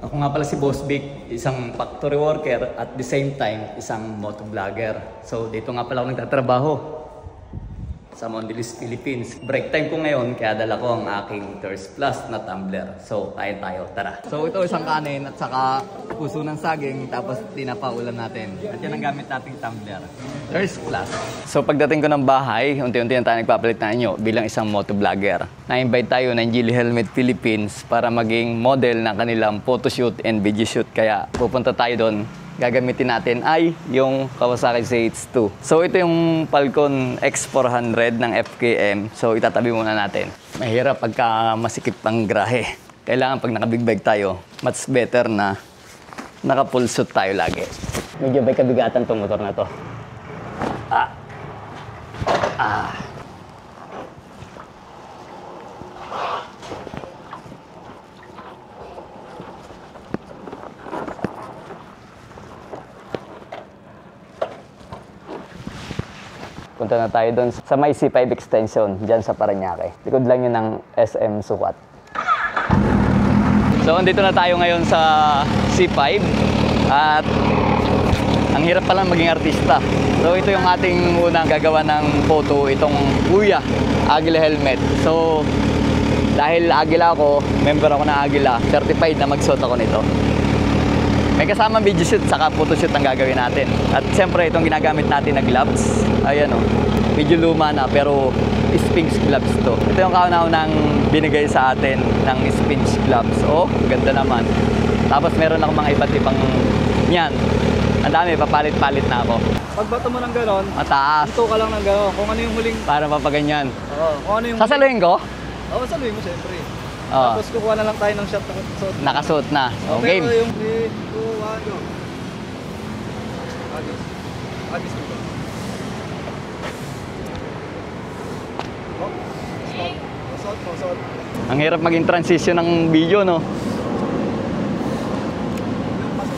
Ako nga pala si Boss Vic, isang factory worker at the same time isang motovlogger. So dito nga pala ako nagtatrabaho sa Mondelez, Philippines. Break time ko ngayon kaya dala ko ang aking Thirst Plus na tumbler. So kain tayo, tara. So ito isang kanin at saka puso ng saging tapos tinapaulan natin. At yan ang gamit nating tumbler, Thirst Plus. So pagdating ko ng bahay, unti-unti na tayo nagpapalit na inyo bilang isang motovlogger. Na-invite tayo ng Geely Helmet Philippines para maging model ng kanilang photoshoot and video shoot. Kaya pupunta tayo doon. Gagamitin natin ay yung Kawasaki ZX2. So ito yung Falcon X400 ng FKM. So itatabi muna natin. Mahirap pagka masikip ang grahe. Kailangan pag naka-big bike tayo, much better na naka-full suit tayo lagi. Medyo may kabigatan tong motor na to. Punta na tayo doon sa may C5 extension, dyan sa Parañaque. Likod lang yun ng SM Sukat. So, andito na tayo ngayon sa C5. At ang hirap pala maging artista. So, ito yung ating unang gagawa ng photo, itong Kuya Agila helmet. So, dahil Agila ako, member ako ng Agila, certified na magsuot ako nito. May kasamang video shoot saka photoshoot ang gagawin natin. At siyempre itong ginagamit natin na gloves. Ayan o. Medyo luma na pero Sphinx gloves to. Ito yung kauna-unang binigay sa atin ng Sphinx gloves. Oh, ganda naman. Tapos meron ako mga iba't ibang yan. Ang dami, papalit-palit na ako. Pag bato mo ng ganon, mataas. ito ka lang ng ganon. Kung ano yung huling... Para mapaganyan. Oo. Kung ano yung... Sasaluhin ko? Oo, sasaluhin mo siyempre. Oh. Tapos kukuha na lang tayo ng shot na suot. Nakasuot na. So, okay. Pero yung 3, 2, 1, go. Agis. Agis dito. Oh, stop. Suot mo, suot. Ang hirap maging transition ng video, no?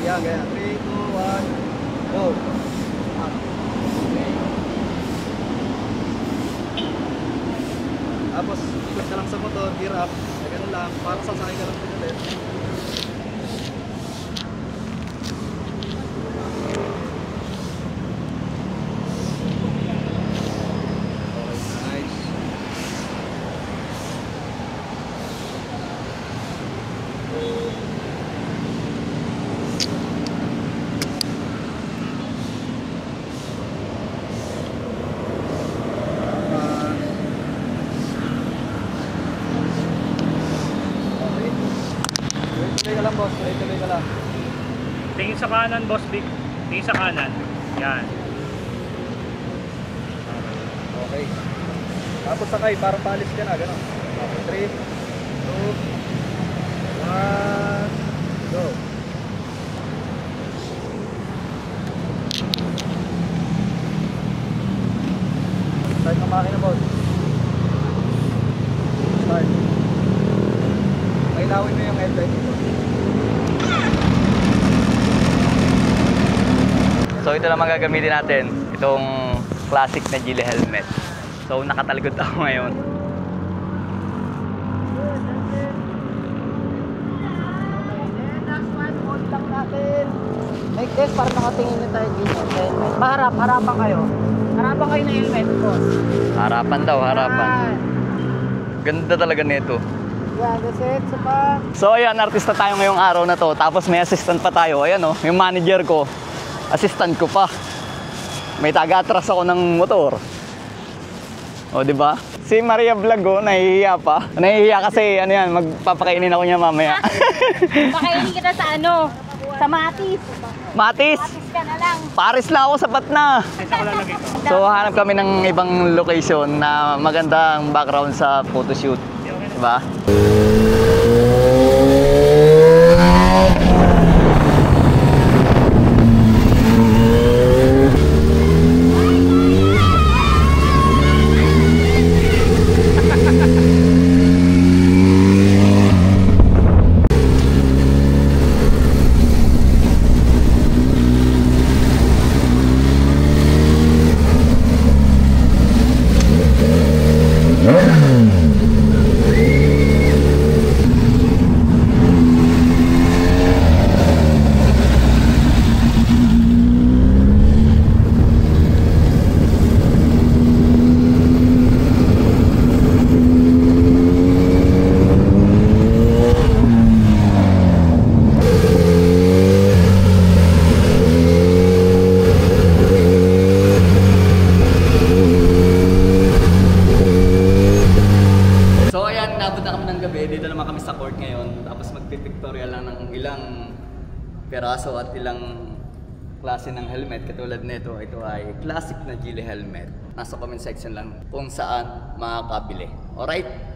Yan, ganyan. 3, 2, 1, go. Tapos, ikot ka lang sa motor, gear up. Ganun lang, para sasakay ka lang ulit. Tuloy ka lang. Tingin sa kanan, Boss Vic. Tingin sa kanan. Yan. Okay. Tapos sakay, parang palis ka na, gano'n. 3, 2, 1, go. Start ng makina, boss. Start. Pailawin mo yung headlight dito. So ito naman gagamitin natin, itong classic na Geely helmet. So nakatalikod ako ngayon. Last one, hold lang natin. Like this, para nakatingin na tayo dito. Harapan kayo. Harapan kayo na helmet, boss. Harapan daw, harapan. Ganda talaga nito. Yeah, that's it. So ayan, artista tayo ngayong araw na to. Tapos may assistant pa tayo. Ayan o, yung manager ko. Assistant ko pa. May taga-atras ako ng motor. O, di ba? Si Maria Vlog, oh, nahihiya pa. Nahihiya kasi, ano yan, magpapakainin ako niya mamaya. Pakainin kita sa ano? Sa Matis. Matis! Matis ka na lang. Paris na ako, sapat na. So, hanap kami ng ibang location na magandang background sa photoshoot. Di ba? peraso at ilang klase ng helmet katulad nito. Ito ay classic na Geely helmet. Nasa comment section lang kung saan makakabili. Alright?